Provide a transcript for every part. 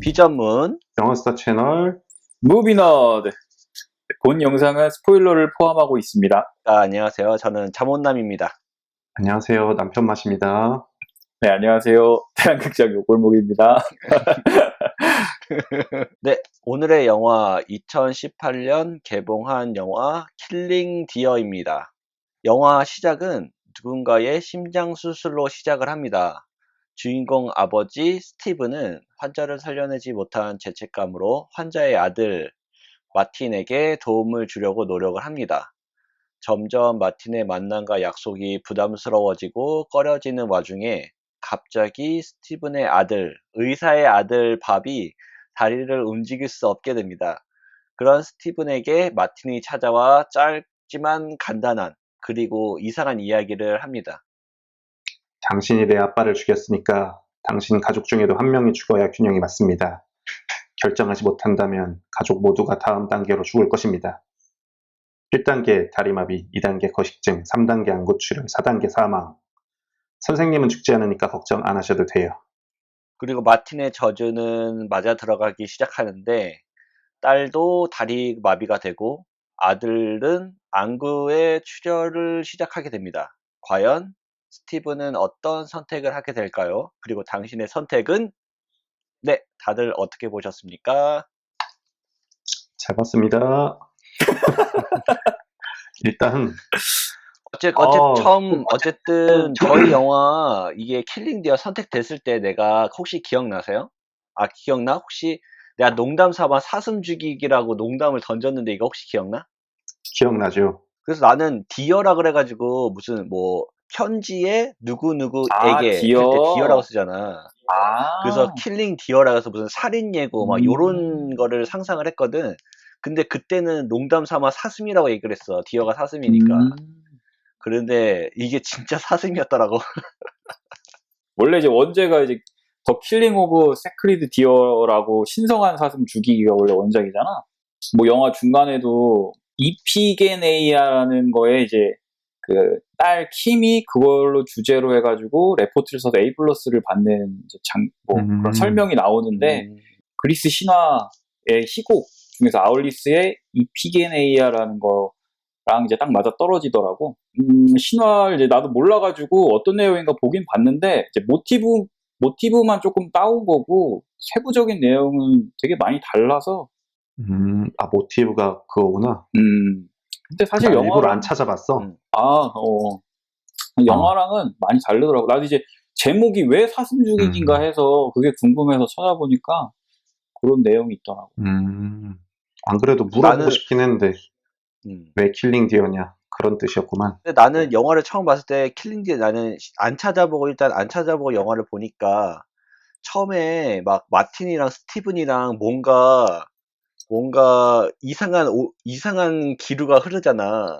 비전문 영어스타 채널. 무비너드. 본 영상은 스포일러를 포함하고 있습니다. 안녕하세요. 저는 잠옷남입니다. 안녕하세요. 남편 맛입니다. 네, 안녕하세요. 대한극장 요골목입니다. 네, 오늘의 영화 2018년 개봉한 영화 킬링 디어입니다. 영화 시작은 누군가의 심장 수술로 시작을 합니다. 주인공 아버지 스티브는 환자를 살려내지 못한 죄책감으로 환자의 아들 마틴에게 도움을 주려고 노력을 합니다. 점점 마틴의 만남과 약속이 부담스러워지고 꺼려지는 와중에 갑자기 스티븐의 아들, 의사의 아들 밥이 다리를 움직일 수 없게 됩니다. 그런 스티븐에게 마틴이 찾아와 짧지만 간단한 그리고 이상한 이야기를 합니다. 당신이 내 아빠를 죽였으니까 당신 가족 중에도 한 명이 죽어야 균형이 맞습니다. 결정하지 못한다면 가족 모두가 다음 단계로 죽을 것입니다. 1단계 다리마비, 2단계 거식증, 3단계 안구출혈, 4단계 사망. 선생님은 죽지 않으니까 걱정 안 하셔도 돼요. 그리고 마틴의 저주는 맞아 들어가기 시작하는데 딸도 다리 마비가 되고 아들은 안구의 출혈을 시작하게 됩니다. 과연 스티븐은 어떤 선택을 하게 될까요? 그리고 당신의 선택은? 네, 다들 어떻게 보셨습니까? 잘 봤습니다. 일단 어쨌든 저희 영화 이게 킬링 디어 선택됐을 때 내가 혹시 기억나세요? 기억나? 혹시 내가 농담 삼아 사슴 죽이기라고 농담을 던졌는데 이거 혹시 기억나? 기억나죠? 그래서 나는 디어라 그래가지고 무슨 뭐 편지에 누구누구에게 디어. 할 때 디어라고 쓰잖아. 그래서 아, 킬링 디어라 해서 무슨 살인 예고 막 요런 음. 거를 상상을 했거든. 근데 그때는 농담 삼아 사슴이라고 얘기를 했어. 디어가 사슴이니까. 음. 그런데 이게 진짜 사슴이었더라고. 원래 이제 원제가 이제 더 킬링 오브 세크리드 디어라고 신성한 사슴 죽이기가 원래 원작이잖아. 뭐 영화 중간에도 이피게네이아라는 거에 이제 그 딸 킴이 그걸로 주제로 해가지고 레포트를 써서 A 플러스를 받는 이제 그런 설명이 나오는데 그리스 신화의 희곡 중에서 아울리스의 이피게네이아라는 거랑 이제 딱 맞아 떨어지더라고. 신화를 이제 나도 몰라가지고 어떤 내용인가 보긴 봤는데 이제 모티브만 조금 따온 거고 세부적인 내용은 되게 많이 달라서. 모티브가 그거구나. 근데 사실 난 일부러 영화랑 안 찾아봤어. 영화랑은 많이 다르더라고. 나도 이제 제목이 왜 사슴 죽이기인가 해서 그게 궁금해서 찾아보니까 그런 내용이 있더라고. 안 그래도 물어보고 싶긴 했는데 왜 킬링 디어냐 그런 뜻이었구만. 근데 나는 영화를 처음 봤을 때 킬링 디어 나는 일단 안 찾아보고 영화를 보니까 처음에 막 마틴이랑 스티븐이랑 뭔가 이상한 기류가 흐르잖아.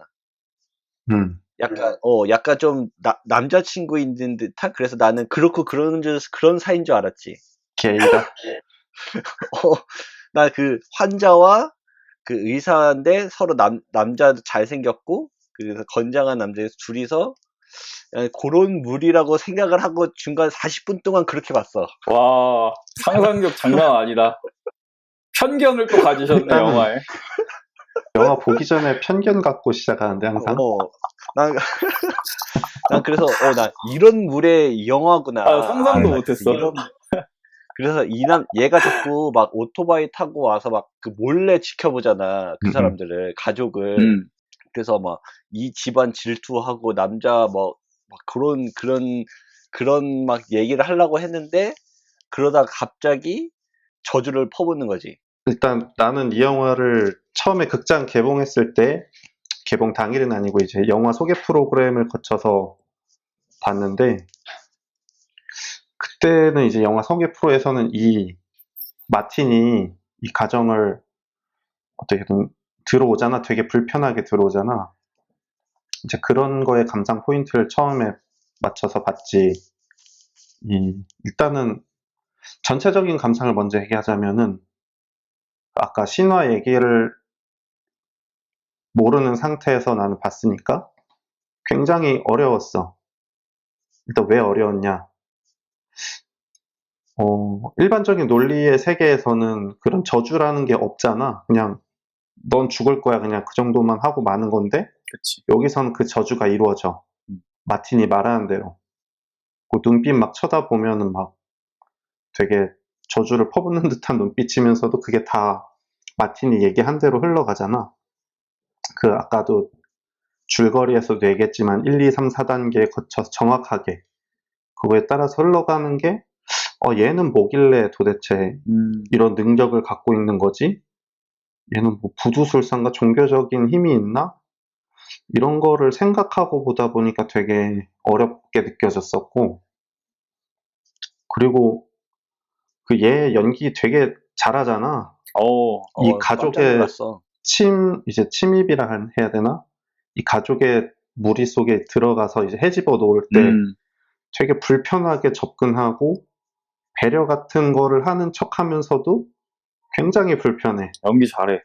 약간 좀 남자친구 있는 듯한? 그래서 나는 그런 사이인 줄 알았지. 게이다. 나 그 환자와 그 의사인데 서로 남자도 잘생겼고, 그래서 건장한 남자 둘이서 그런 무리라고 생각을 하고 중간 40분 동안 그렇게 봤어. 와, 상상력 장난 아니다. 편견을 또 가지셨네, 영화에. 영화 보기 전에 편견 갖고 시작하는데 항상. 난 그래서 나 이런 물의 영화구나. 상상도 못했어. 그래서 얘가 자꾸 막 오토바이 타고 와서 막 그 몰래 지켜보잖아. 그 사람들을, 가족을. 그래서 막 이 집안 질투하고 남자 막 그런 막 얘기를 하려고 했는데 그러다가 갑자기 저주를 퍼붓는 거지. 일단 나는 이 영화를 처음에 극장 개봉했을 때, 개봉 당일은 아니고 이제 영화 소개 프로그램을 거쳐서 봤는데, 그때는 이제 영화 소개 프로에서는 이 마틴이 이 가정을 어떻게든 들어오잖아. 되게 불편하게 들어오잖아. 이제 그런 거에 감상 포인트를 처음에 맞춰서 봤지. 일단은 전체적인 감상을 먼저 얘기하자면은, 아까 신화 얘기를 모르는 상태에서 나는 봤으니까 굉장히 어려웠어. 일단 왜 어려웠냐? 일반적인 논리의 세계에서는 그런 저주라는 게 없잖아. 그냥 넌 죽을 거야. 그냥 그 정도만 하고 마는 건데 그치. 여기서는 그 저주가 이루어져. 음. 마틴이 말하는 대로. 그 눈빛 막 쳐다보면은 막 되게 저주를 퍼붓는 듯한 눈빛이면서도 그게 다 마틴이 얘기한 대로 흘러가잖아. 그 아까도 줄거리에서도 얘기했지만 1, 2, 3, 4단계에 거쳐서 정확하게 그거에 따라서 흘러가는 게 얘는 뭐길래 도대체 이런 능력을 갖고 있는 거지? 얘는 뭐 부두술사인가 종교적인 힘이 있나? 이런 거를 생각하고 보다 보니까 되게 어렵게 느껴졌었고, 그리고 그 얘 연기 되게 잘하잖아. 이 깜짝 가족의 놀랐어. 이제 침입이라 해야 되나? 이 가족의 무리 속에 들어가서 이제 헤집어 놓을 때 되게 불편하게 접근하고 배려 같은 거를 하는 척 하면서도 굉장히 불편해. 연기 잘해.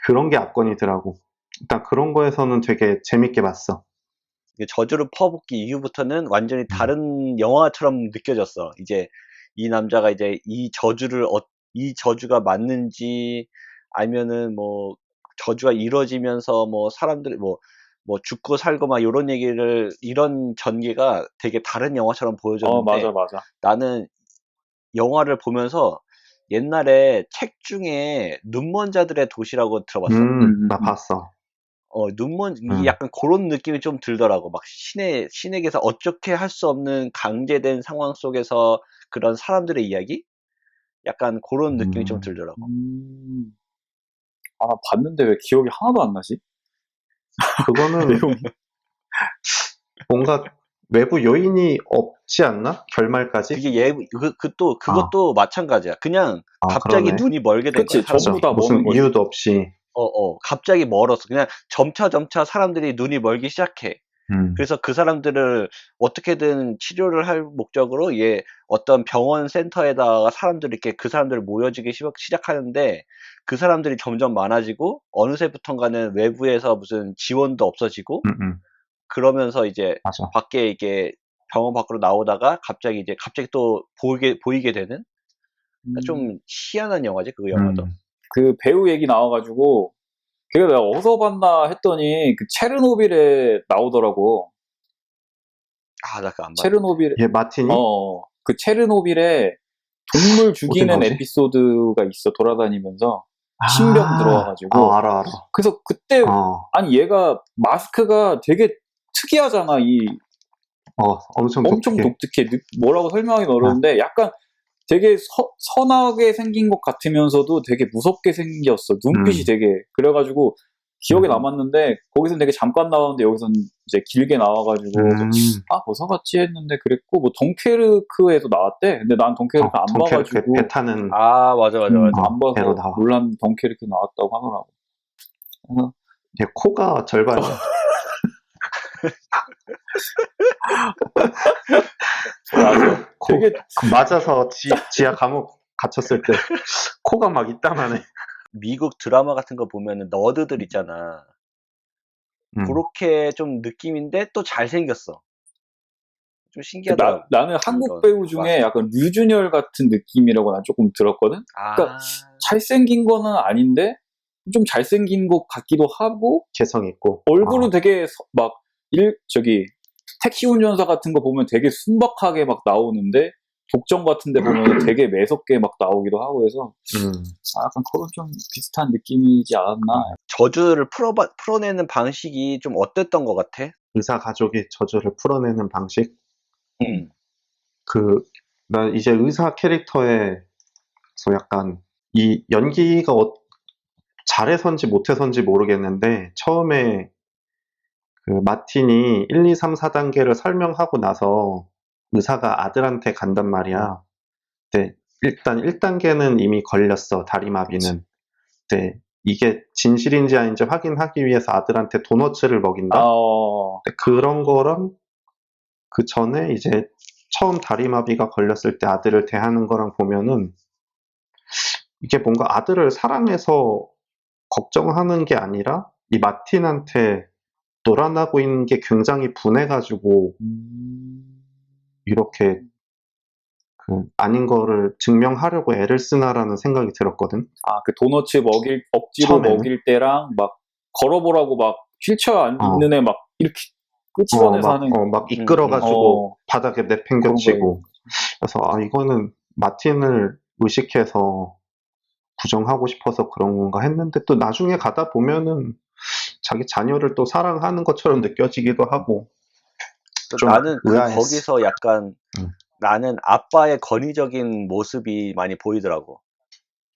그런 게 압권이더라고. 일단 그런 거에서는 되게 재밌게 봤어. 이게 저주를 퍼붓기 이후부터는 완전히 다른 영화처럼 느껴졌어. 이제 이 남자가 이제 이 저주가 맞는지 아니면은 뭐 저주가 이루어지면서 뭐 사람들이 뭐 죽고 살고 막 이런 전개가 되게 다른 영화처럼 보여졌는데 맞아. 나는 영화를 보면서 옛날에 책 중에 눈먼 자들의 도시라고 들어봤어? 나 봤어. 이게 약간 그런 느낌이 좀 들더라고. 막 신에게서 어떻게 할 수 없는 강제된 상황 속에서 그런 사람들의 이야기? 약간 그런 느낌이 좀 들더라고. 나 봤는데 왜 기억이 하나도 안 나지? 그거는 내용이. 뭔가 외부 요인이 없지 않나? 결말까지? 그게 그것도 마찬가지야. 그냥 갑자기 그러네. 눈이 멀게 된 거야, 그치, 전부 사람들이. 다 무슨 머는 거지. 이유도 없이. 갑자기 멀었어. 그냥 점차 사람들이 눈이 멀기 시작해. 그래서 그 사람들을 어떻게든 치료를 할 목적으로 어떤 병원 센터에다가 이렇게 그 사람들을 모여지기 시작하는데 그 사람들이 점점 많아지고 어느새부턴가는 외부에서 무슨 지원도 없어지고 그러면서 이제 맞아. 밖에 이게 병원 밖으로 나오다가 갑자기 또 보이게 되는 좀 희한한 영화지, 그 영화도. 그 배우 얘기 나와가지고 걔가 내가 어디서 봤나 했더니 그 체르노빌에 나오더라고. 나 그거 안 봤는데. 체르노빌. 얘 마틴이? 그 체르노빌에 동물 죽이는 거지? 에피소드가 있어, 돌아다니면서. 신병 들어와가지고. 알아. 그래서 그때 아니 얘가 마스크가 되게 특이하잖아. 엄청 독특해. 뭐라고 설명하기 어려운데 약간 되게 선하게 생긴 것 같으면서도 되게 무섭게 생겼어. 눈빛이 되게. 그래가지고 기억에 남았는데 거기서 되게 잠깐 나왔는데 여기서는 이제 길게 나와가지고 어디서 봤지 했는데 그랬고 뭐 덩케르크에도 나왔대. 근데 난 덩케르크 안 봐가지고 배 타는 맞아. 안 봐서 배로 나와. 몰랐는데 덩케르크 나왔다고 하더라고. 얘 코가 절반이야. 맞아. 되게 맞아서 지하 감옥 갇혔을 때 코가 막 이따만해. 미국 드라마 같은 거 보면은 너드들 있잖아. 그렇게 좀 느낌인데 또 잘생겼어. 좀 신기하더라고. 나는 한국 배우 중에 약간 류준열 같은 느낌이라고 난 조금 들었거든? 그러니까 잘생긴 거는 아닌데 좀 잘생긴 것 같기도 하고 개성 있고 얼굴은 되게 택시 운전사 같은 거 보면 되게 순박하게 막 나오는데 독점 같은 데 보면 되게 매섭게 막 나오기도 하고 해서 약간 그건 좀 비슷한 느낌이지 않았나. 저주를 풀어내는 방식이 좀 어땠던 것 같아? 의사 가족이 저주를 풀어내는 방식? 나 이제 의사 캐릭터에서 약간 이 연기가 잘해서인지 못해서인지 모르겠는데 처음에 그 마틴이 1, 2, 3, 4단계를 설명하고 나서 의사가 아들한테 간단 말이야. 근데 일단 1단계는 이미 걸렸어, 다리마비는. 근데 이게 진실인지 아닌지 확인하기 위해서 아들한테 도너츠를 먹인다? 그런 거랑 그 전에 이제 처음 다리마비가 걸렸을 때 아들을 대하는 거랑 보면은 이게 뭔가 아들을 사랑해서 걱정하는 게 아니라 이 마틴한테 놀아나고 있는 게 굉장히 분해가지고 이렇게 아닌 거를 증명하려고 애를 쓰나라는 생각이 들었거든. 그 도너츠 억지로 처음에는. 먹일 때랑 막 걸어보라고 막 휠체어 있는 애 막 이렇게 끄집어내서 하는 막 이끌어가지고 바닥에 내팽겨치고. 그래서 이거는 마틴을 의식해서 부정하고 싶어서 그런 건가 했는데 또 나중에 가다 보면은 자기 자녀를 또 사랑하는 것처럼 느껴지기도 하고. 좀 나는 의아했어. 거기서 약간 나는 아빠의 권위적인 모습이 많이 보이더라고.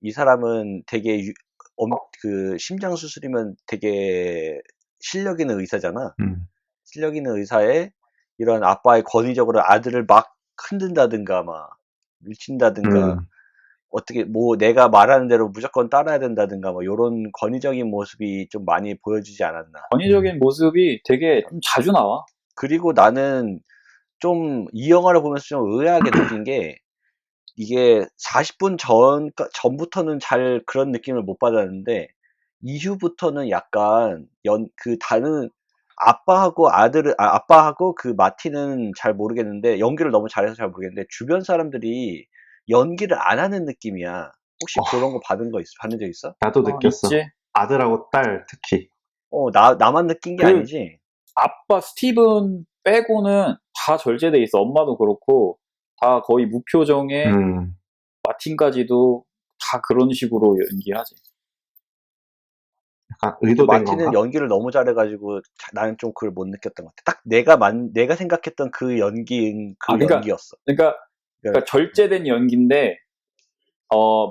이 사람은 되게 심장 수술이면 되게 실력 있는 의사잖아. 실력 있는 의사에 이런 아빠의 권위적으로 아들을 막 흔든다든가 막 밀친다든가 어떻게 뭐 내가 말하는 대로 무조건 따라야 된다든가 뭐 요런 권위적인 모습이 좀 많이 보여지지 않았나. 권위적인 모습이 되게 좀 자주 나와. 그리고 나는 좀 이 영화를 보면서 좀 의아하게 느낀 게 이게 40분 전부터는 잘 그런 느낌을 못 받았는데 이후부터는 약간 다른 아빠하고 그 마틴은 잘 모르겠는데 연기를 너무 잘해서 잘 모르겠는데 주변 사람들이 연기를 안 하는 느낌이야. 혹시 그런 거 받은 적 있어? 나도 느꼈어. 있지. 아들하고 딸 특히. 나만 느낀 게 아니지? 아빠 스티븐 빼고는 다 절제돼 있어. 엄마도 그렇고 다 거의 무표정에 마틴까지도 다 그런 식으로 연기하지. 약간 의도된 마틴은 건가? 연기를 너무 잘해가지고 나는 좀 그걸 못 느꼈던 것 같아. 딱 내가 생각했던 그 연기인 연기였어. 그러니까 절제된 연기인데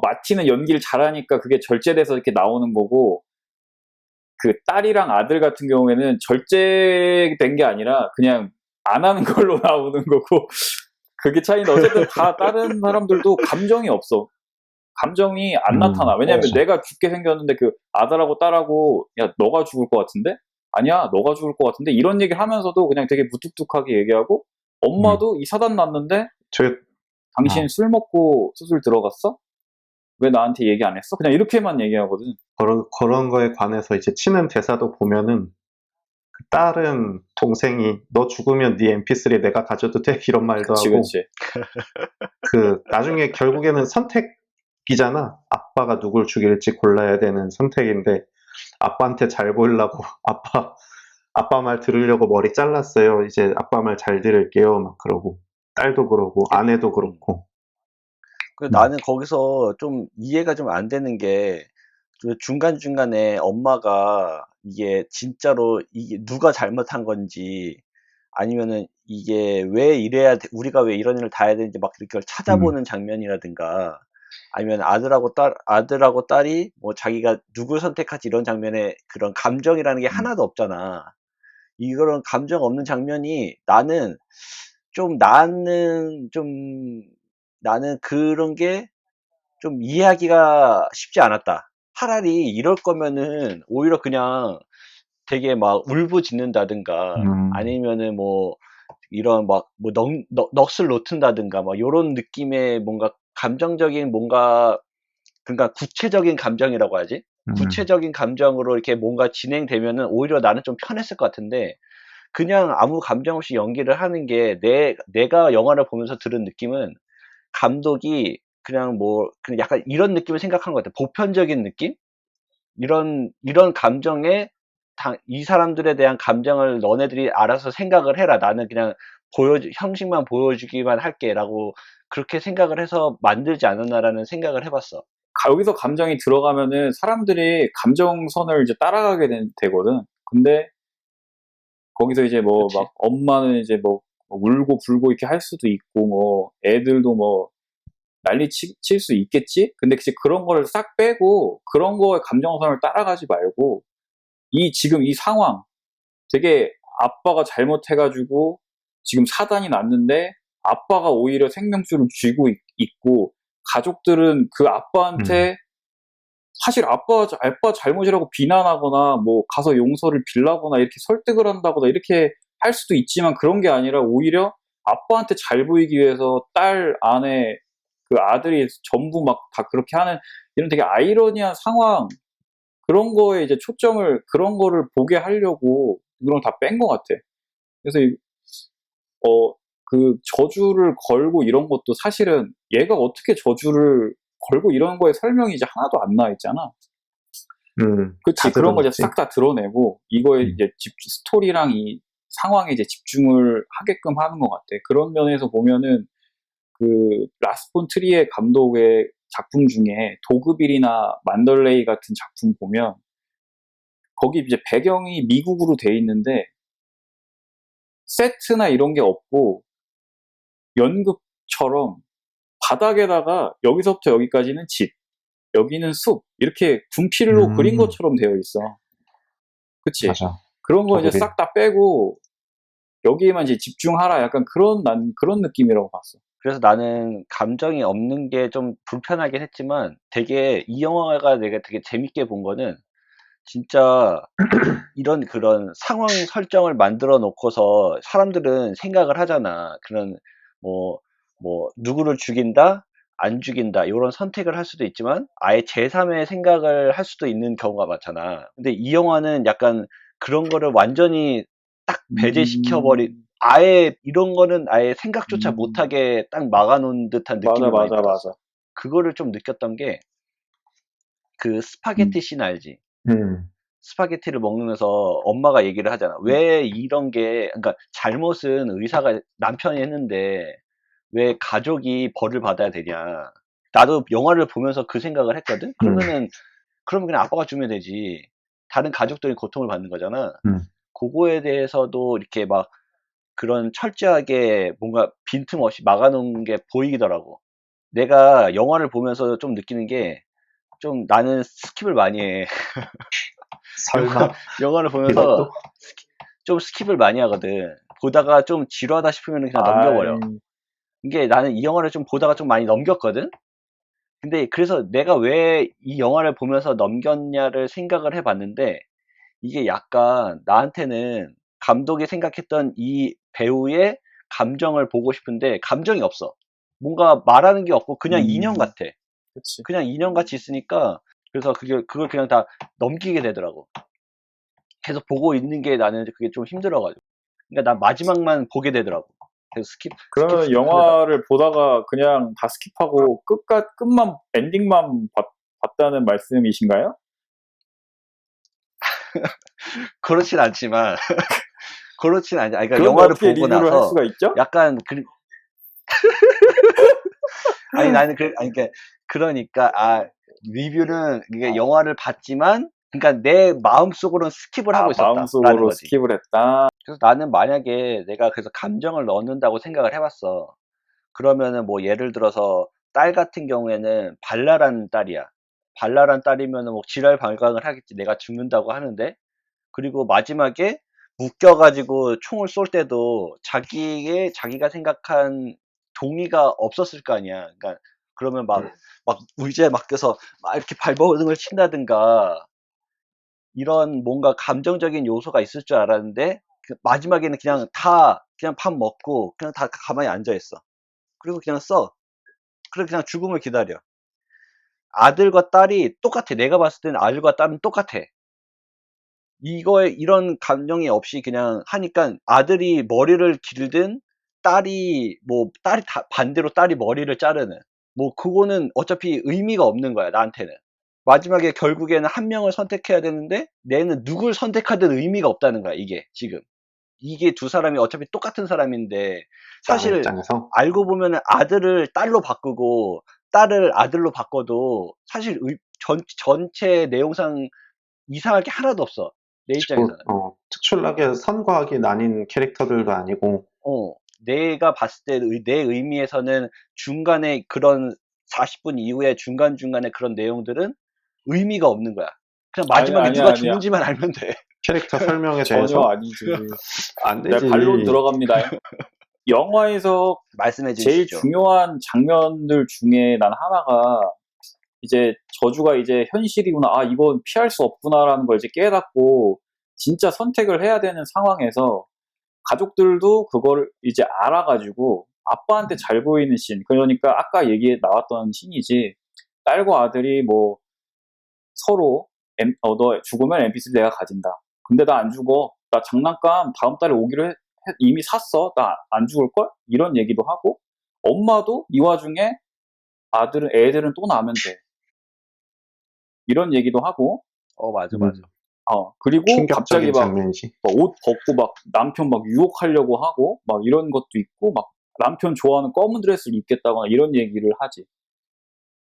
마틴은 연기를 잘하니까 그게 절제돼서 이렇게 나오는 거고 그 딸이랑 아들 같은 경우에는 절제된 게 아니라 그냥 안 하는 걸로 나오는 거고 그게 차이인데 어쨌든 다 다른 사람들도 감정이 없어. 감정이 안 나타나. 왜냐면 내가 죽게 생겼는데 그 아들하고 딸하고 야 너가 죽을 것 같은데? 아니야 너가 죽을 것 같은데? 이런 얘기를 하면서도 그냥 되게 무뚝뚝하게 얘기하고 엄마도 이 사단 났는데 당신 술 먹고 수술 들어갔어? 왜 나한테 얘기 안 했어? 그냥 이렇게만 얘기하거든. 그런 거에 관해서 이제 치는 대사도 보면은 그 딸은 동생이 너 죽으면 네 MP3 내가 가져도 돼? 이런 말도 하고. 나중에 결국에는 선택이잖아. 아빠가 누굴 죽일지 골라야 되는 선택인데 아빠한테 잘 보이려고 아빠 말 들으려고 머리 잘랐어요. 이제 아빠 말 잘 들을게요. 막 그러고 딸도 그러고 아내도 그렇고. 나는 거기서 좀 이해가 좀 안 되는 게 중간중간에 엄마가 이게 진짜로 이게 누가 잘못한 건지 아니면은 이게 왜 우리가 왜 이런 일을 다 해야 되는지 막 그걸 찾아보는 장면이라든가 아니면 아들하고 딸이 뭐 자기가 누굴 선택할지 이런 장면에 그런 감정이라는 게 하나도 없잖아. 이런 감정 없는 장면이 나는 그런 게 좀 이해하기가 쉽지 않았다. 차라리 이럴 거면은 오히려 그냥 되게 막 울부짖는다든가 아니면은 뭐 이런 막 뭐 넋을 놓든다든가 막 요런 느낌의 뭔가 감정적인 뭔가 그러니까 구체적인 감정이라고 하지? 구체적인 감정으로 이렇게 뭔가 진행되면은 오히려 나는 좀 편했을 것 같은데 그냥 아무 감정 없이 연기를 하는 게 내가 영화를 보면서 들은 느낌은 감독이 그냥 약간 이런 느낌을 생각한 것 같아. 보편적인 느낌? 이런 감정에 이 사람들에 대한 감정을 너네들이 알아서 생각을 해라. 나는 그냥 형식만 보여주기만 할게라고 그렇게 생각을 해서 만들지 않았나라는 생각을 해봤어. 여기서 감정이 들어가면은 사람들이 감정선을 이제 따라가게 되거든. 근데 거기서 이제 뭐 막 엄마는 이제 뭐 울고 불고 이렇게 할 수도 있고 뭐 애들도 뭐 난리 칠 수 있겠지? 근데 그런 거를 싹 빼고 그런 거에 감정선을 따라가지 말고 지금 이 상황 되게 아빠가 잘못해가지고 지금 사단이 났는데 아빠가 오히려 생명줄을 쥐고 있고 가족들은 그 아빠한테 사실 아빠 잘못이라고 비난하거나 뭐 가서 용서를 빌라거나 이렇게 설득을 한다거나 이렇게 할 수도 있지만 그런 게 아니라 오히려 아빠한테 잘 보이기 위해서 딸, 아내, 그 아들이 전부 막 다 그렇게 하는 이런 되게 아이러니한 상황 그런 거에 이제 그런 거를 보게 하려고 이런 걸 다 뺀 것 같아. 그래서 그 저주를 걸고 이런 것도 사실은 얘가 어떻게 저주를 걸고 이런 거에 설명이 이제 하나도 안 나와 있잖아. 그치, 그런 거 이제 싹 다 드러내고, 이거에 이제 스토리랑 이 상황에 이제 집중을 하게끔 하는 것 같아. 그런 면에서 보면은, 그, 라스 폰 트리에 감독의 작품 중에 도그빌이나 만덜레이 같은 작품 보면, 거기 이제 배경이 미국으로 돼 있는데, 세트나 이런 게 없고, 연극처럼 바닥에다가 여기서부터 여기까지는 집, 여기는 숲, 이렇게 분필로 그린 것처럼 되어 있어. 그치? 맞아. 그런 거 이제 싹 다 빼고, 여기에만 이제 집중하라. 약간 난 그런 느낌이라고 봤어. 그래서 나는 감정이 없는 게 좀 불편하긴 했지만 되게 이 영화가 내가 되게 재밌게 본 거는 진짜 이런 그런 상황 설정을 만들어 놓고서 사람들은 생각을 하잖아. 그런 누구를 죽인다, 안 죽인다 이런 선택을 할 수도 있지만 아예 제3의 생각을 할 수도 있는 경우가 많잖아. 근데 이 영화는 약간 그런 거를 완전히 딱 배제시켜버린 아예 이런 거는 아예 생각조차 못하게 딱 막아놓은 듯한 느낌을 많이 받았어. 그거를 좀 느꼈던 게 그 스파게티 씬 알지? 스파게티를 먹으면서 엄마가 얘기를 하잖아. 왜 이런 게, 그러니까 잘못은 의사가 남편이 했는데 왜 가족이 벌을 받아야 되냐. 나도 영화를 보면서 그 생각을 했거든? 그러면 그냥 아빠가 주면 되지. 다른 가족들이 고통을 받는 거잖아. 그거에 대해서도 이렇게 막 그런 철저하게 뭔가 빈틈없이 막아놓은 게 보이더라고. 내가 영화를 보면서 좀 느끼는 게 좀 나는 스킵을 많이 해. 설마? 영화를 보면서 좀 스킵을 많이 하거든. 보다가 좀 지루하다 싶으면 그냥 넘겨버려. 이게 나는 이 영화를 좀 보다가 좀 많이 넘겼거든? 근데 그래서 내가 왜 이 영화를 보면서 넘겼냐를 생각을 해봤는데 이게 약간 나한테는 감독이 생각했던 이 배우의 감정을 보고 싶은데 감정이 없어. 뭔가 말하는 게 없고 그냥 인형 같아. 그치. 그냥 인형같이 있으니까 그래서 그걸 그냥 다 넘기게 되더라고. 계속 보고 있는 게 나는 그게 좀 힘들어가지고. 그러니까 난 마지막만 보게 되더라고. 그래서 그러면 영화를 보다가 그냥 다 스킵하고 끝만, 엔딩만 봤다는 말씀이신가요? 그렇진 않지만, 그렇진 않지. 그러니까 그런데 영화를 어떻게 보고 리뷰를 할 나서 수가 있죠? 약간 아니 나는 그러니까 리뷰는 이게 영화를 봤지만 그러니까 내 마음속으로는 스킵을 하고 있었다라는 마음속으로 거지. 스킵을 했다. 그래서 나는 만약에 내가 그래서 감정을 넣는다고 생각을 해봤어. 그러면은 뭐 예를 들어서 딸 같은 경우에는 발랄한 딸이야. 발랄한 딸이면은 뭐 지랄 발광을 하겠지. 내가 죽는다고 하는데 그리고 마지막에 묶여가지고 총을 쏠 때도 자기가 생각한 동의가 없었을 거 아니야. 그러니까 그러면 막 의자에 맡겨서 막 이렇게 발버둥을 친다든가 이런 뭔가 감정적인 요소가 있을 줄 알았는데 마지막에는 그냥 밥 먹고 그냥 다 가만히 앉아 있어. 그리고 그냥 써. 그리고 그냥 죽음을 기다려. 아들과 딸이 똑같아. 내가 봤을 때는 아들과 딸은 똑같아. 이런 감정이 없이 그냥 하니까 아들이 머리를 길든 딸이 반대로 딸이 머리를 자르는 그거는 어차피 의미가 없는 거야, 나한테는. 마지막에 결국에는 한 명을 선택해야 되는데 내는 누굴 선택하든 의미가 없다는 거야, 이게 지금. 이게 두 사람이 어차피 똑같은 사람인데 사실 입장에서? 알고 보면은 아들을 딸로 바꾸고 딸을 아들로 바꿔도 사실 전체 내용상 이상할 게 하나도 없어. 내 입장에서는. 특출나게 선과학이 나뉜 캐릭터들도 아니고. 내가 봤을 때 내 의미에서는 중간에 그런 40분 이후에 중간중간에 그런 내용들은 의미가 없는 거야. 그냥 마지막에 누가 죽는지만 알면 돼. 캐릭터 설명에 전혀 대해서? 아니지. 안 되지. 네, 반론 들어갑니다. 영화에서 말씀해 제일 주시죠. 중요한 장면들 중에 난 하나가 이제 저주가 이제 현실이구나. 이건 피할 수 없구나라는 걸 이제 깨닫고 진짜 선택을 해야 되는 상황에서 가족들도 그걸 이제 알아가지고 아빠한테 잘 보이는 씬. 그러니까 아까 얘기에 나왔던 씬이지. 딸과 아들이 뭐 서로 너 죽으면 MP3 내가 가진다. 근데 나 안 죽어. 나 장난감 다음 달에 오기로 이미 샀어. 나 안 죽을걸? 이런 얘기도 하고, 엄마도 이 와중에 애들은 또 나면 돼. 이런 얘기도 하고, 맞아, 맞아. 그리고 갑자기 충격적인 막 장면이지. 옷 벗고 막 남편 막 유혹하려고 하고, 막 이런 것도 있고, 막 남편 좋아하는 검은 드레스를 입겠다거나 이런 얘기를 하지.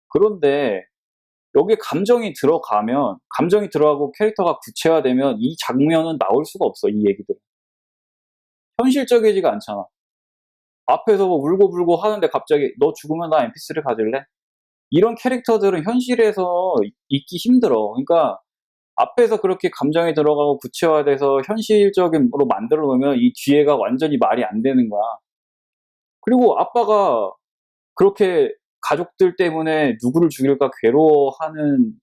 그런데 여기에 감정이 들어가고 캐릭터가 구체화되면 이 장면은 나올 수가 없어, 이 얘기들은. 현실적이지가 않잖아. 앞에서 뭐 울고불고 하는데 갑자기 너 죽으면 나 MP3를 가질래? 이런 캐릭터들은 현실에서 있기 힘들어. 그러니까 앞에서 그렇게 감정이 들어가고 구체화돼서 현실적으로 만들어 놓으면 이 뒤에가 완전히 말이 안 되는 거야. 그리고 아빠가 그렇게 가족들 때문에 누구를 죽일까 괴로워하는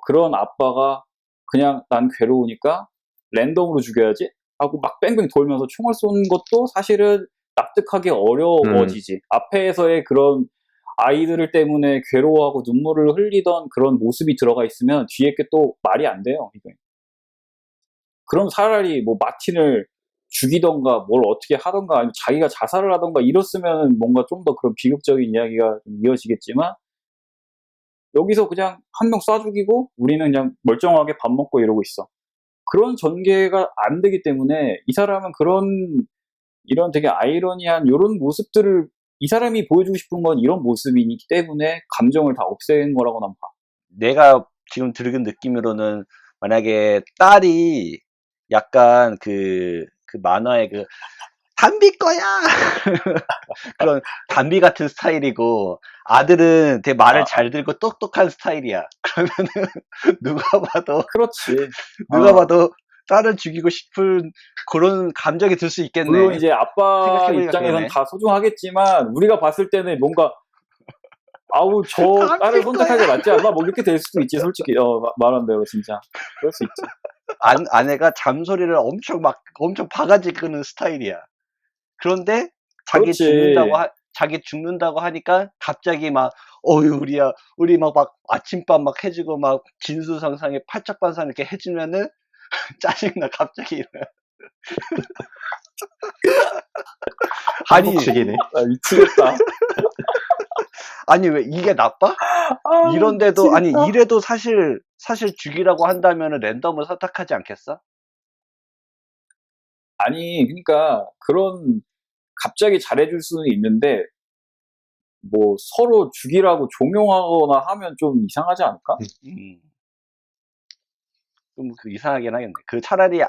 그런 아빠가 그냥 난 괴로우니까 랜덤으로 죽여야지 하고 막 뺑뺑 돌면서 총을 쏘는 것도 사실은 납득하기 어려워지지. 앞에서의 그런 아이들 때문에 괴로워하고 눈물을 흘리던 그런 모습이 들어가 있으면 뒤에 게 또 말이 안 돼요. 이게. 그럼 차라리 뭐 마틴을 죽이던가 뭘 어떻게 하던가 아니면 자기가 자살을 하던가 이랬으면 뭔가 좀 더 그런 비극적인 이야기가 좀 이어지겠지만 여기서 그냥 한 명 쏴 죽이고 우리는 그냥 멀쩡하게 밥 먹고 이러고 있어. 그런 전개가 안 되기 때문에 이 사람은 이런 되게 아이러니한 이런 모습들을 이 사람이 보여주고 싶은 건 이런 모습이기 때문에 감정을 다 없앤 거라고 난 봐. 내가 지금 들은 느낌으로는 만약에 딸이 약간 그 만화의 담비 거야! 그런 담비 같은 스타일이고, 아들은 되게 말을 잘 들고 똑똑한 스타일이야. 그러면은, 그렇지. 누가 봐도 딸을 죽이고 싶은 그런 감정이 들 수 있겠네. 물론 이제 아빠 입장에서는 그러네. 다 소중하겠지만, 우리가 봤을 때는 뭔가, 아우, 저 딸을 선택하는 게 낫지 않나? 뭐 이렇게 될 수도 있지, 솔직히. 말한 대로 진짜. 그럴 수 있지. 아내가 잠소리를 엄청 바가지 끄는 스타일이야. 그런데 자기 그렇지. 죽는다고 하니까 갑자기 우리 막 아침밥 막 해주고 막 진수성상에 팔짝반상 이렇게 해주면은 짜증나, 갑자기. 아니, 한복식이네. 미치겠다. 아니, 왜 이게 나빠? 이런데도, 미치겠다. 아니, 이래도 사실 죽이라고 한다면은 랜덤을 선택하지 않겠어? 아니, 그러니까, 갑자기 잘해줄 수는 있는데, 뭐, 서로 죽이라고 종용하거나 하면 좀 이상하지 않을까? 좀 이상하긴 하겠네. 차라리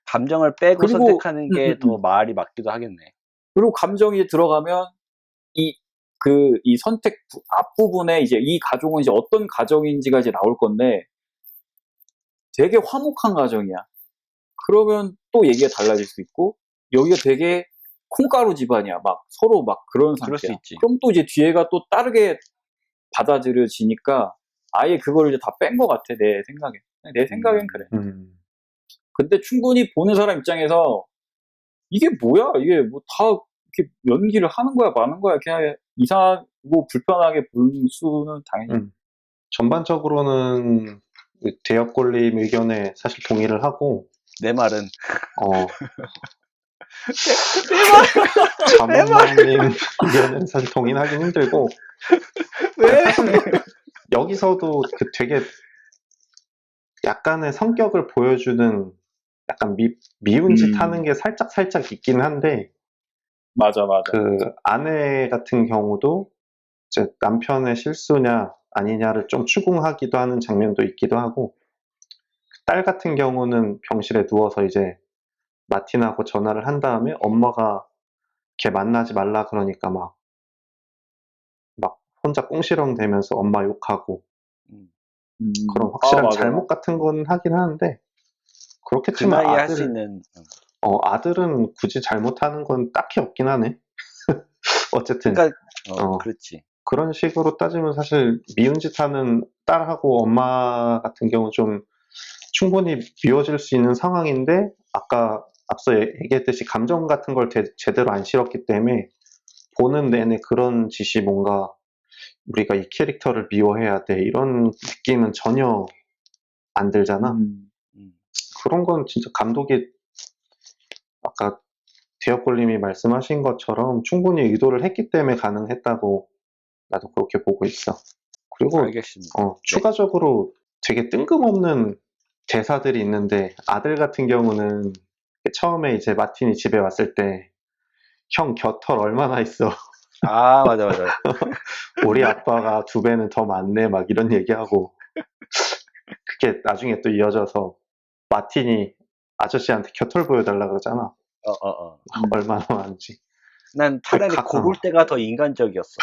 감정을 빼고 그리고, 선택하는 게 더 말이 맞기도 하겠네. 그리고 감정이 들어가면, 이 선택 앞부분에 이제 이 가족은 이제 어떤 가정인지가 이제 나올 건데 되게 화목한 가정이야. 그러면 또 얘기가 달라질 수 있고 여기가 되게 콩가루 집안이야. 막 서로 막 그런 그럴 수 상태야. 있지. 그럼 또 이제 뒤에가 또 다르게 받아들여지니까 아예 그걸 이제 다 뺀 것 같아. 내 생각에. 내 생각엔 그래. 근데 충분히 보는 사람 입장에서 이게 뭐야? 이게 뭐 다 이렇게 연기를 하는 거야, 마는 거야? 그냥 이상하고 불편하게 볼 수는 당연히. 전반적으로는 대역골림 의견에 사실 동의를 하고, 내 말은. 자몽님 의견은 사실 동의하긴 힘들고, 왜? 사실 여기서도 되게 약간의 성격을 보여주는 약간 미운 짓 하는 게 살짝 있긴 한데, 맞아. 아내 같은 경우도 이제 남편의 실수냐 아니냐를 좀 추궁하기도 하는 장면도 있기도 하고, 딸 같은 경우는 병실에 누워서 이제 마틴하고 전화를 한 다음에 엄마가 걔 만나지 말라 그러니까 막 혼자 꽁시렁 대면서 엄마 욕하고, 그런 확실한 맞아. 잘못 같은 건 하긴 하는데, 그렇게 그 치면 나이에 할 수 있는. 아들은 굳이 잘못하는 건 딱히 없긴 하네. 어쨌든. 그러니까, 그렇지. 그런 식으로 따지면 사실 미운 짓 하는 딸하고 엄마 같은 경우 좀 충분히 미워질 수 있는 상황인데, 앞서 얘기했듯이 감정 같은 걸 제대로 안 실었기 때문에 보는 내내 그런 짓이 뭔가 우리가 이 캐릭터를 미워해야 돼 이런 느낌은 전혀 안 들잖아. 그런 건 진짜 감독이 아까 대역골님이 말씀하신 것처럼 충분히 의도를 했기 때문에 가능했다고 나도 그렇게 보고 있어. 그리고 알겠습니다. 네. 추가적으로 되게 뜬금없는 대사들이 있는데 아들 같은 경우는 처음에 이제 마틴이 집에 왔을 때 형 겨털 얼마나 있어? 아, 맞아. 우리 아빠가 2배는 더 많네 막 이런 얘기하고 그게 나중에 또 이어져서 마틴이 아저씨한테 겨털 보여달라 그러잖아. 얼마나 많은지. 난 차라리 고를 때가 더 인간적이었어.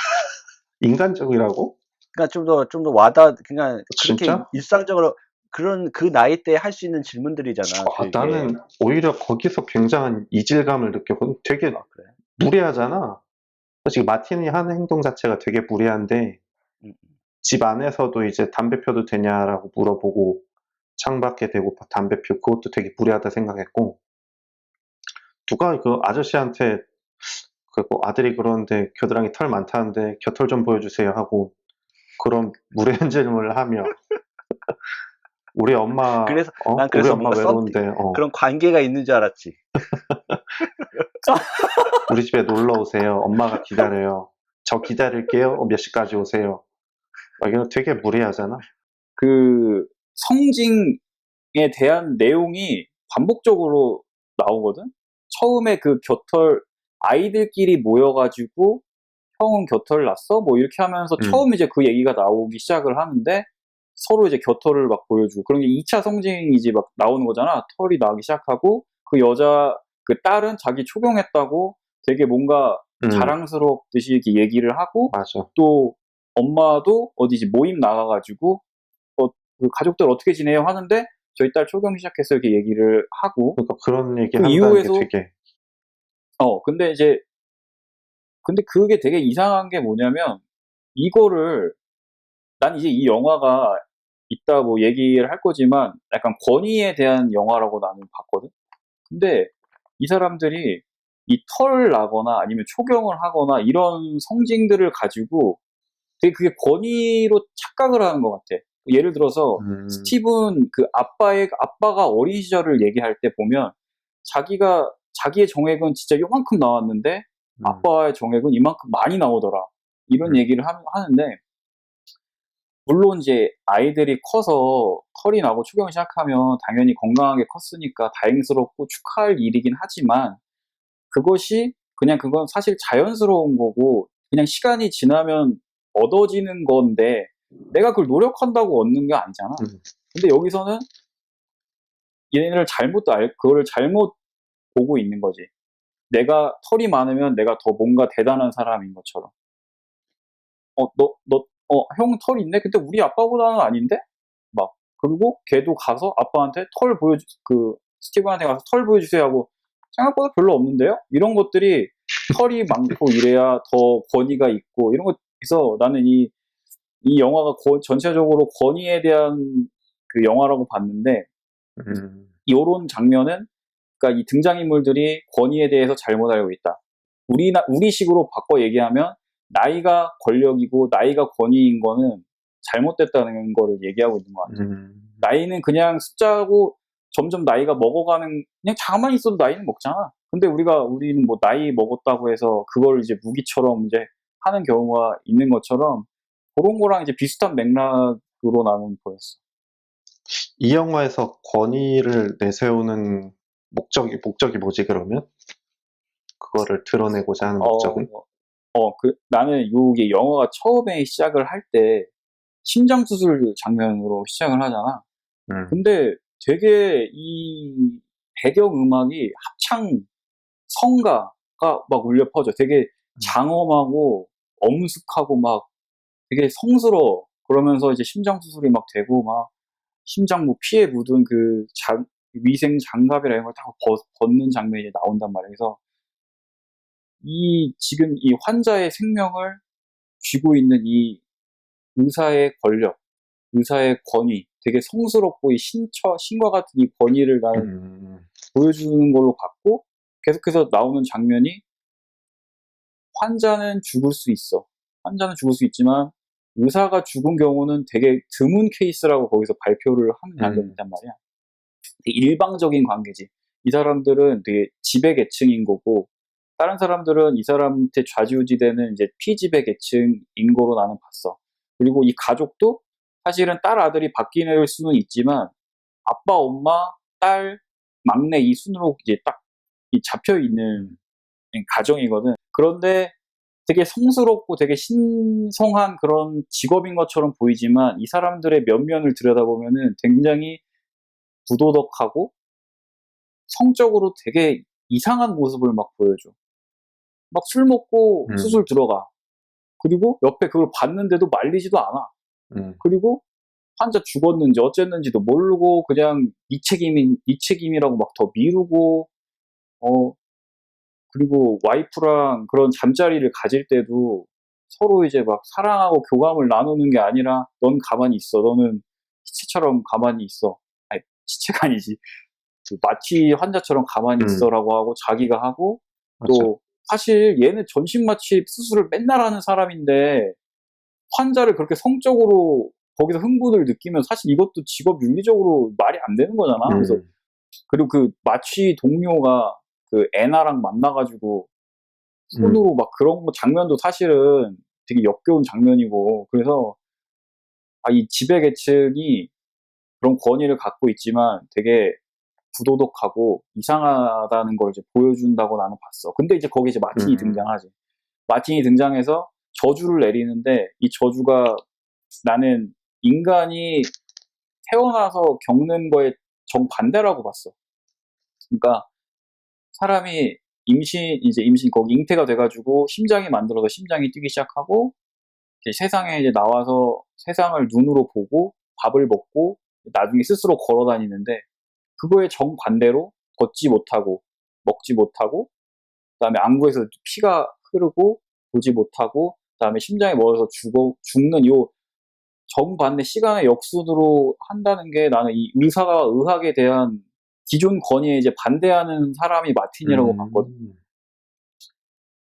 인간적이라고? 그러니까 좀 더 그냥 그렇게 진짜? 일상적으로 그 나이 때 할 수 있는 질문들이잖아. 되게. 나는 오히려 거기서 굉장한 이질감을 느꼈거든. 되게 그래? 무례하잖아. 솔직히 마틴이 하는 행동 자체가 되게 무례한데 집 안에서도 이제 담배 펴도 되냐라고 물어보고 창밖에 대고 담배 피우고 그것도 되게 무례하다 생각했고 누가 그 아저씨한테 뭐 아들이 그러는데 겨드랑이 털 많다는데 겨털 좀 보여주세요 하고 그런 무례한 질문을 하며 우리 엄마 그래서 난 우리 그래서 엄마 뭔가 외로운데 그런 관계가 있는 줄 알았지. 우리 집에 놀러 오세요. 엄마가 기다려요. 저 기다릴게요. 몇 시까지 오세요. 이거 되게 무례하잖아. 그 성징에 대한 내용이 반복적으로 나오거든. 처음에 그 겨털 아이들끼리 모여가지고 형은 겨털 났어? 뭐 이렇게 하면서 처음 이제 그 얘기가 나오기 시작을 하는데 서로 이제 겨털을 막 보여주고 그런 게 2차 성징이지 막 나오는 거잖아. 털이 나기 시작하고 그 딸은 자기 초경했다고 되게 뭔가 자랑스럽듯이 이렇게 얘기를 하고 맞아. 또 엄마도 어디지 모임 나가가지고 그 가족들 어떻게 지내요 하는데 저희 딸 초경 시작해서 이렇게 얘기를 하고 그러니까 그런 얘기 그 한다는 게 이후에서 되게 근데 그게 되게 이상한 게 뭐냐면 이거를 난 이제 이 영화가 이따 뭐 얘기를 할 거지만 약간 권위에 대한 영화라고 나는 봤거든. 근데 이 사람들이 이 털 나거나 아니면 초경을 하거나 이런 성징들을 가지고 되게 그게 권위로 착각을 하는 것 같아. 예를 들어서 스티븐 그 아빠가 어린 시절을 얘기할 때 보면 자기의 정액은 진짜 요만큼 나왔는데 아빠의 정액은 이만큼 많이 나오더라. 이런 얘기를 하는데 물론 이제 아이들이 커서 털이 나고 초경을 시작하면 당연히 건강하게 컸으니까 다행스럽고 축하할 일이긴 하지만 그건 사실 자연스러운 거고 그냥 시간이 지나면 얻어지는 건데 내가 그걸 노력한다고 얻는 게 아니잖아. 근데 여기서는 얘네를 그거를 잘못 보고 있는 거지. 내가 털이 많으면 내가 더 뭔가 대단한 사람인 것처럼. 형 털 있네? 근데 우리 아빠보다는 아닌데? 막. 그리고 걔도 가서 아빠한테 스티븐한테 가서 털 보여주세요 하고 생각보다 별로 없는데요? 이런 것들이 털이 많고 이래야 더 권위가 있고 이런 것에서 나는 이 영화가 전체적으로 권위에 대한 그 영화라고 봤는데 이런 장면은 그러니까 이 등장인물들이 권위에 대해서 잘못 알고 있다. 우리식으로 바꿔 얘기하면 나이가 권력이고 나이가 권위인 거는 잘못됐다는 거를 얘기하고 있는 것 같아요. 나이는 그냥 숫자고 점점 나이가 먹어가는 그냥 가만히 있어도 나이는 먹잖아. 근데 우리는 뭐 나이 먹었다고 해서 그걸 이제 무기처럼 이제 하는 경우가 있는 것처럼 그런 거랑 이제 비슷한 맥락으로 나는 보였어. 이 영화에서 권위를 내세우는 목적이 뭐지 그러면? 그거를 드러내고자 하는 목적은? 나는 이 영화가 처음에 시작을 할 때 심장수술 장면으로 시작을 하잖아. 근데 되게 이 배경음악이 합창 성가가 막 울려 퍼져. 되게 장엄하고 엄숙하고 막 되게 성스러워. 그러면서 이제 심장수술이 막 되고 막 심장 뭐 피에 묻은 위생 장갑이라 이런 걸 다 벗는 장면이 나온단 말이야. 그래서 지금 이 환자의 생명을 쥐고 있는 이 의사의 권력, 의사의 권위, 되게 성스럽고 신과 같은 이 권위를 나는 보여주는 걸로 봤고, 계속해서 나오는 장면이 환자는 죽을 수 있어. 환자는 죽을 수 있지만 의사가 죽은 경우는 되게 드문 케이스라고 거기서 발표를 하는 장면이 있단 말이야. 되게 일방적인 관계지. 이 사람들은 되게 지배 계층인 거고, 다른 사람들은 이 사람한테 좌지우지되는 이제 피지배 계층인 거로 나는 봤어. 그리고 이 가족도 사실은 딸 아들이 바뀌는 수는 있지만 아빠, 엄마, 딸, 막내 이 순으로 이제 딱 잡혀 있는 가정이거든. 그런데 되게 성스럽고 되게 신성한 그런 직업인 것처럼 보이지만 이 사람들의 면면을 들여다보면은 굉장히 부도덕하고 성적으로 되게 이상한 모습을 막 보여줘. 막 술 먹고 수술 들어가. 그리고 옆에 그걸 봤는데도 말리지도 않아. 그리고 환자 죽었는지 어쨌는지도 모르고 그냥 네 책임이라고 막 더 미루고, 그리고 와이프랑 그런 잠자리를 가질 때도 서로 이제 막 사랑하고 교감을 나누는 게 아니라 넌 가만히 있어. 너는 시체처럼 가만히 있어. 아니, 시체가 아니지. 그 마취 환자처럼 가만히 있어라고 하고 자기가 하고, 또 사실 얘는 전신마취 수술을 맨날 하는 사람인데 환자를 그렇게 성적으로 거기서 흥분을 느끼면 사실 이것도 직업 윤리적으로 말이 안 되는 거잖아. 그래서 그리고 그 마취 동료가 그 애나랑 만나가지고 손으로 막 그런 거 장면도 사실은 되게 역겨운 장면이고, 그래서 이 지배 계층이 그런 권위를 갖고 있지만 되게 부도덕하고 이상하다는 걸 이제 보여준다고 나는 봤어. 근데 이제 거기 이제 마틴이 등장하지. 마틴이 등장해서 저주를 내리는데 이 저주가 나는 인간이 태어나서 겪는 거에 정반대라고 봤어. 그러니까 사람이 임신 거기 잉태가 돼가지고 심장이 만들어서 심장이 뛰기 시작하고 이제 세상에 이제 나와서 세상을 눈으로 보고 밥을 먹고 나중에 스스로 걸어 다니는데 그거에 정반대로 걷지 못하고 먹지 못하고 그다음에 안구에서 피가 흐르고 보지 못하고 그다음에 심장이 멎어서 죽는 요 정반대 시간의 역순으로 한다는 게 나는 이 의사가 의학에 대한 기존 권위에 이제 반대하는 사람이 마틴이라고 봤거든.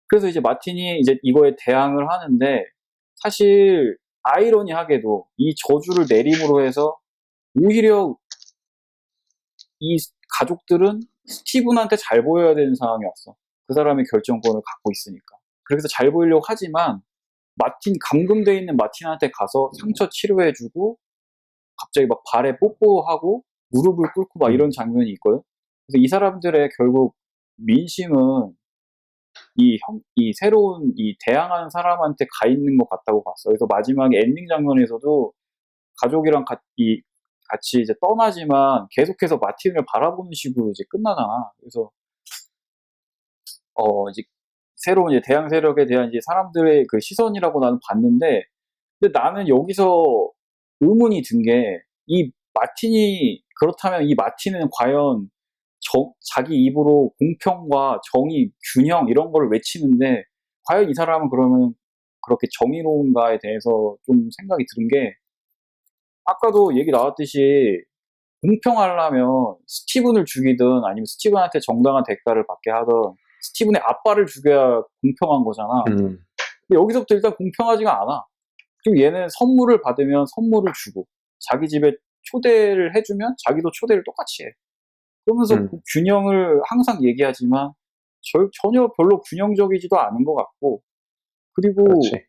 그래서 이제 마틴이 이제 이거에 대항을 하는데 사실 아이러니하게도 이 저주를 내림으로 해서 오히려 이 가족들은 스티븐한테 잘 보여야 되는 상황이 왔어. 그 사람의 결정권을 갖고 있으니까. 그래서 잘 보이려고 하지만 감금돼 있는 마틴한테 가서 상처 치료해주고 갑자기 막 발에 뽀뽀하고 무릎을 꿇고 막 이런 장면이 있거든. 그래서 이 사람들의 결국 민심은 이 새로운 이 대항하는 사람한테 가 있는 것 같다고 봤어. 그래서 마지막에 엔딩 장면에서도 가족이랑 같이 이제 떠나지만 계속해서 마틴을 바라보는 식으로 이제 끝나잖아. 그래서 이제 새로운 이제 대항 세력에 대한 이제 사람들의 그 시선이라고 나는 봤는데, 근데 나는 여기서 의문이 든 게 그렇다면 이 마틴은 과연 자기 입으로 공평과 정의, 균형 이런 걸 외치는데 과연 이 사람은 그러면 그렇게 정의로운가에 대해서 좀 생각이 드는 게, 아까도 얘기 나왔듯이 공평하려면 스티븐을 죽이든 아니면 스티븐한테 정당한 대가를 받게 하든 스티븐의 아빠를 죽여야 공평한 거잖아. 근데 여기서부터 일단 공평하지가 않아. 그리고 얘는 선물을 받으면 선물을 주고 자기 집에 초대를 해주면 자기도 초대를 똑같이 해. 그러면서 그 균형을 항상 얘기하지만 전혀 별로 균형적이지도 않은 것 같고, 그리고 그렇지.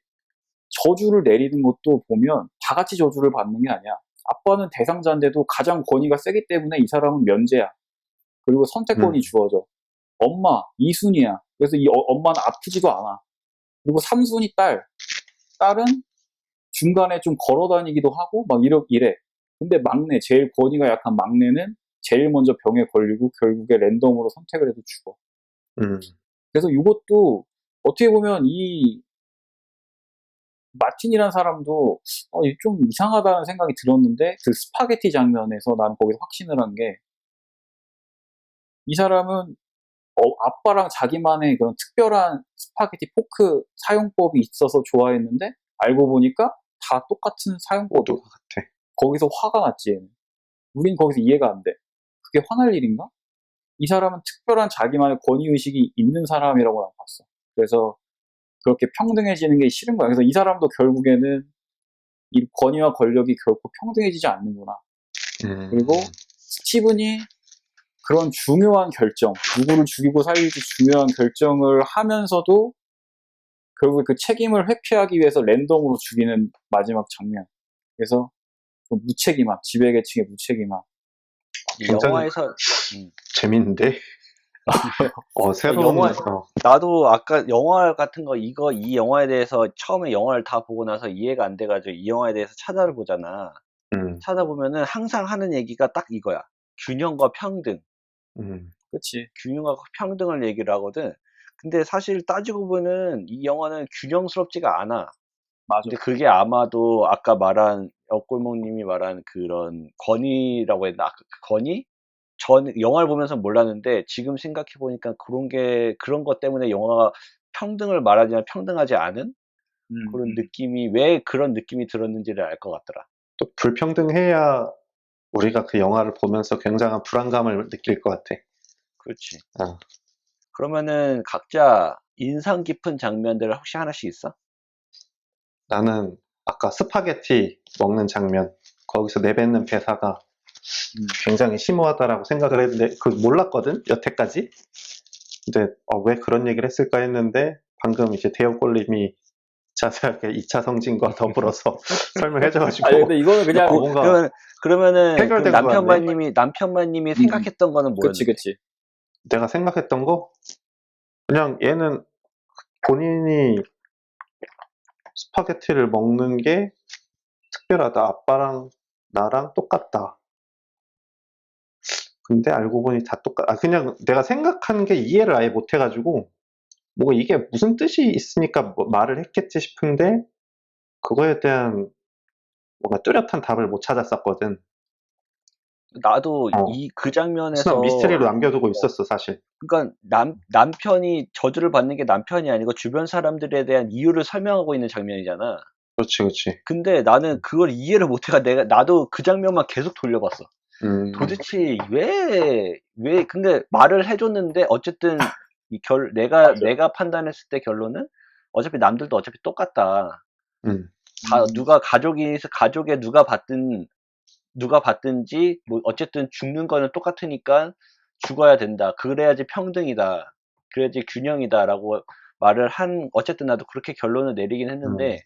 저주를 내리는 것도 보면 다 같이 저주를 받는 게 아니야. 아빠는 대상자인데도 가장 권위가 세기 때문에 이 사람은 면제야. 그리고 선택권이 주어져. 엄마 2순위야. 그래서 이 엄마는 아프지도 않아. 그리고 3순위 딸은 중간에 좀 걸어 다니기도 하고 막 이래. 근데 제일 권위가 약한 막내는 제일 먼저 병에 걸리고 결국에 랜덤으로 선택을 해서 죽어. 그래서 이것도 어떻게 보면 이 마틴이라는 사람도 좀 이상하다는 생각이 들었는데, 그 스파게티 장면에서 나는 거기서 확신을 한 게, 이 사람은 아빠랑 자기만의 그런 특별한 스파게티 포크 사용법이 있어서 좋아했는데 알고 보니까 다 똑같은 사용법이야. 똑같아. 거기서 화가 났지. 얘는. 우린 거기서 이해가 안 돼. 그게 화날 일인가? 이 사람은 특별한 자기만의 권위의식이 있는 사람이라고 난 봤어. 그래서 그렇게 평등해지는 게 싫은 거야. 그래서 이 사람도 결국에는 이 권위와 권력이 결코 평등해지지 않는구나. 그리고 스티븐이 그런 중요한 결정, 누구를 죽이고 살릴지 중요한 결정을 하면서도 결국에 그 책임을 회피하기 위해서 랜덤으로 죽이는 마지막 장면. 그래서 그 무책임함, 지배계층의 무책임함. 이 굉장히 영화에서 재밌는데? 새로운, 영화, 나도 아까 영화 같은 거 이 영화에 대해서 처음에 영화를 다 보고 나서 이해가 안 돼가지고 이 영화에 대해서 찾아를 보잖아. 찾아보면은 항상 하는 얘기가 딱 이거야. 균형과 평등. 그치. 균형과 평등을 얘기를 하거든. 근데 사실 따지고 보면 이 영화는 균형스럽지가 않아. 맞아. 근데 그게 아마도 아까 말한 엽골목님이 말한 그런 권위라고 했나? 그 권위? 전 영화를 보면서 몰랐는데 지금 생각해 보니까 그런 것 때문에 영화가 평등을 말하지만 평등하지 않은 그런 느낌이 왜 그런 느낌이 들었는지를 알 것 같더라. 또 불평등해야 우리가 그 영화를 보면서 굉장한 불안감을 느낄 것 같아. 그렇지. 어. 그러면은 각자 인상 깊은 장면들 혹시 하나씩 있어? 나는 아까 스파게티 먹는 장면, 거기서 내뱉는 대사가 굉장히 심오하다라고 생각을 했는데 그걸 몰랐거든, 여태까지. 근데 왜 그런 얘기를 했을까 했는데 방금 이제 대엽골님이 자세하게 2차 성징과 더불어서 설명해줘가지고 아니 근데 이거는 그냥 뭔가 그러면은 그 해결된 것 같네. 남편마님이 생각했던 거는 뭐였는데? 그치. 내가 생각했던 거 그냥 얘는 본인이 스파게티를 먹는 게 특별하다. 아빠랑 나랑 똑같다. 근데 알고 보니 다 그냥 내가 생각한 게 이해를 아예 못 해가지고 뭐 이게 무슨 뜻이 있으니까 뭐 말을 했겠지 싶은데 그거에 대한 뭔가 뚜렷한 답을 못 찾았었거든. 나도 그 장면에서 미스터리로 남겨두고 있었어, 사실. 그러니까 남편이 저주를 받는 게 남편이 아니고 주변 사람들에 대한 이유를 설명하고 있는 장면이잖아. 그렇지. 근데 나는 그걸 이해를 못해가 나도 그 장면만 계속 돌려봤어. 도대체 근데 말을 해줬는데 어쨌든 내가 판단했을 때 결론은 어차피 남들도 어차피 똑같다. 다 가족에 누가 받든지 뭐 어쨌든 죽는 거는 똑같으니까 죽어야 된다. 그래야지 평등이다. 그래야지 균형이다라고 말을 어쨌든 나도 그렇게 결론을 내리긴 했는데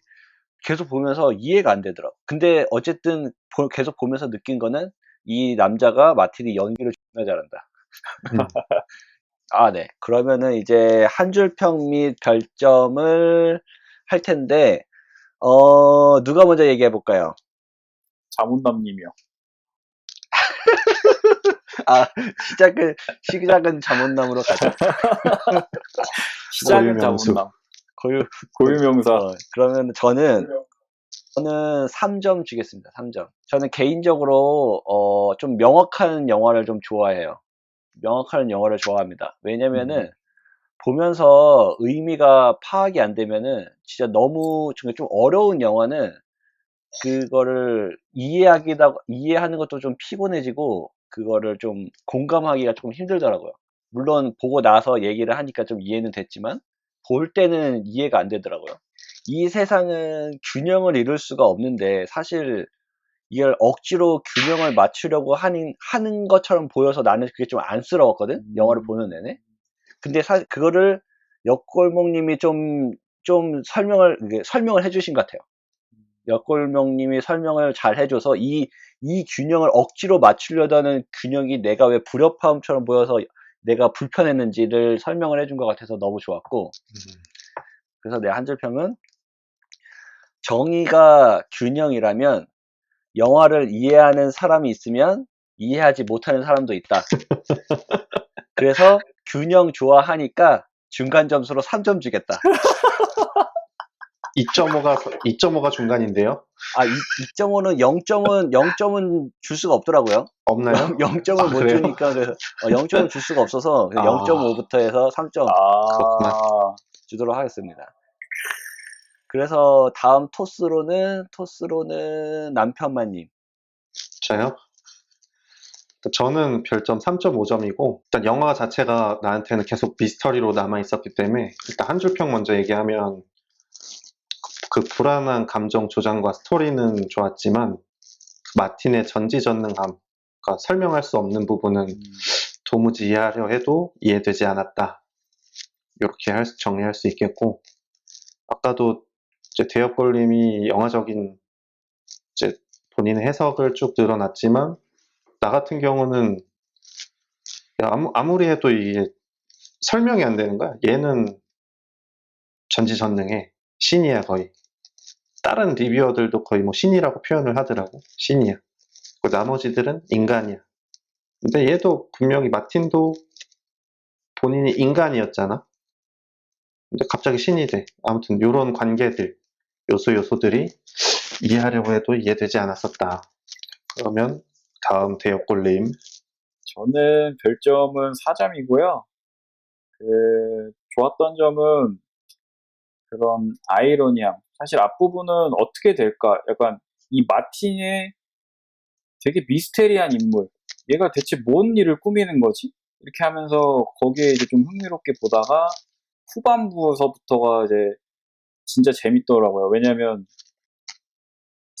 계속 보면서 이해가 안 되더라고. 근데 어쨌든 계속 보면서 느낀 거는 이 남자가 마틴이 연기를 존나 잘한다. 네. 그러면은 이제 한 줄 평 및 별점을 할 텐데 누가 먼저 얘기해 볼까요? 자문남님이요. 시작은 자문남으로 가자. 시작은 자문남. 고유명사. 그러면 저는 3점 주겠습니다. 3점. 저는 개인적으로 좀 명확한 영화를 좀 좋아해요. 명확한 영화를 좋아합니다. 왜냐면은 보면서 의미가 파악이 안 되면은 진짜 너무 좀 어려운 영화는 그거를 이해하는 것도 좀 피곤해지고 그거를 좀 공감하기가 조금 힘들더라고요. 물론 보고 나서 얘기를 하니까 좀 이해는 됐지만 볼 때는 이해가 안 되더라고요. 이 세상은 균형을 이룰 수가 없는데 사실 이걸 억지로 균형을 맞추려고 하는 것처럼 보여서 나는 그게 좀 안쓰러웠거든? 영화를 보는 내내. 근데 그거를 역골목님이 좀 설명을 해주신 것 같아요. 역골목님이 설명을 잘 해줘서 이 균형을 억지로 맞추려다는 균형이 내가 왜 불협화음처럼 보여서 내가 불편했는지를 설명을 해준 것 같아서 너무 좋았고, 그래서 내 한 줄 평은 정의가 균형이라면 영화를 이해하는 사람이 있으면 이해하지 못하는 사람도 있다. 그래서 균형 좋아하니까 중간 점수로 3점 주겠다. 2.5가 중간인데요? 0점은 줄 수가 없더라고요. 없나요? 0점을 못 그래요? 주니까, 그래서 0점을 줄 수가 없어서 0.5부터 해서 3점 그렇구나. 주도록 하겠습니다. 그래서 다음 토스로는 남편마님. 저요? 저는 별점 3.5점이고 일단 영화 자체가 나한테는 계속 미스터리로 남아있었기 때문에 일단 한 줄 평 먼저 얘기하면 그 불안한 감정 조장과 스토리는 좋았지만 마틴의 전지전능함, 그러니까 설명할 수 없는 부분은 도무지 이해하려 해도 이해되지 않았다. 이렇게 정리할 수 있겠고, 아까도 이제 대역골님이 영화적인 이제 본인의 해석을 쭉 늘어놨지만, 나 같은 경우는 야, 아무리 해도 이게 설명이 안 되는 거야. 얘는 전지전능해. 신이야, 거의. 다른 리뷰어들도 거의 뭐 신이라고 표현을 하더라고. 신이야. 그 나머지들은 인간이야. 근데 얘도 분명히 마틴도 본인이 인간이었잖아. 근데 갑자기 신이 돼. 아무튼 요런 관계들, 요소들이 이해하려고 해도 이해되지 않았었다. 그러면 다음 대역골님. 저는 별점은 4점이고요. 좋았던 점은 그런 아이러니함. 사실 앞부분은 어떻게 될까? 약간 이 마틴의 되게 미스테리한 인물. 얘가 대체 뭔 일을 꾸미는 거지? 이렇게 하면서 거기에 이제 좀 흥미롭게 보다가 후반부서부터가 이제 진짜 재밌더라고요. 왜냐면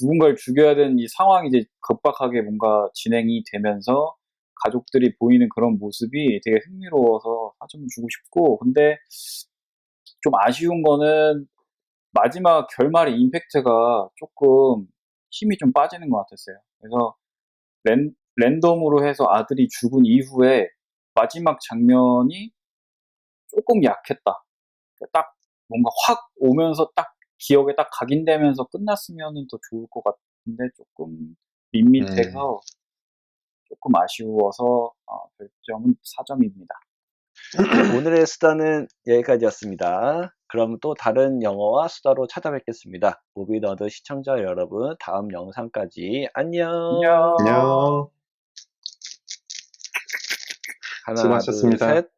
누군가를 죽여야 되는 이 상황이 이제 급박하게 뭔가 진행이 되면서 가족들이 보이는 그런 모습이 되게 흥미로워서 4점을 주고 싶고, 근데 좀 아쉬운 거는 마지막 결말의 임팩트가 조금 힘이 좀 빠지는 것 같았어요. 그래서 랜덤으로 해서 아들이 죽은 이후에 마지막 장면이 조금 약했다. 딱 뭔가 확 오면서 딱 기억에 딱 각인되면서 끝났으면 더 좋을 것 같은데 조금 밋밋해서 조금 아쉬워서 별점은 4점입니다. 네, 오늘의 수다는 여기까지였습니다. 그럼 또 다른 영어와 수다로 찾아뵙겠습니다. 무비너드 시청자 여러분, 다음 영상까지 안녕. 안녕. 하나, 수고하셨습니다. 둘, 셋.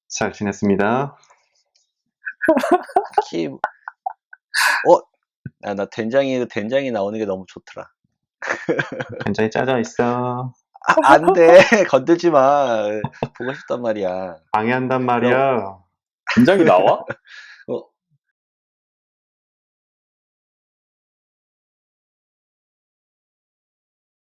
잘 지냈습니다. 나 된장이 나오는 게 너무 좋더라. 굉장히 짜져 있어. 안 돼. 건들지 마. 보고 싶단 말이야. 방해한단 말이야. 굉장히 나와?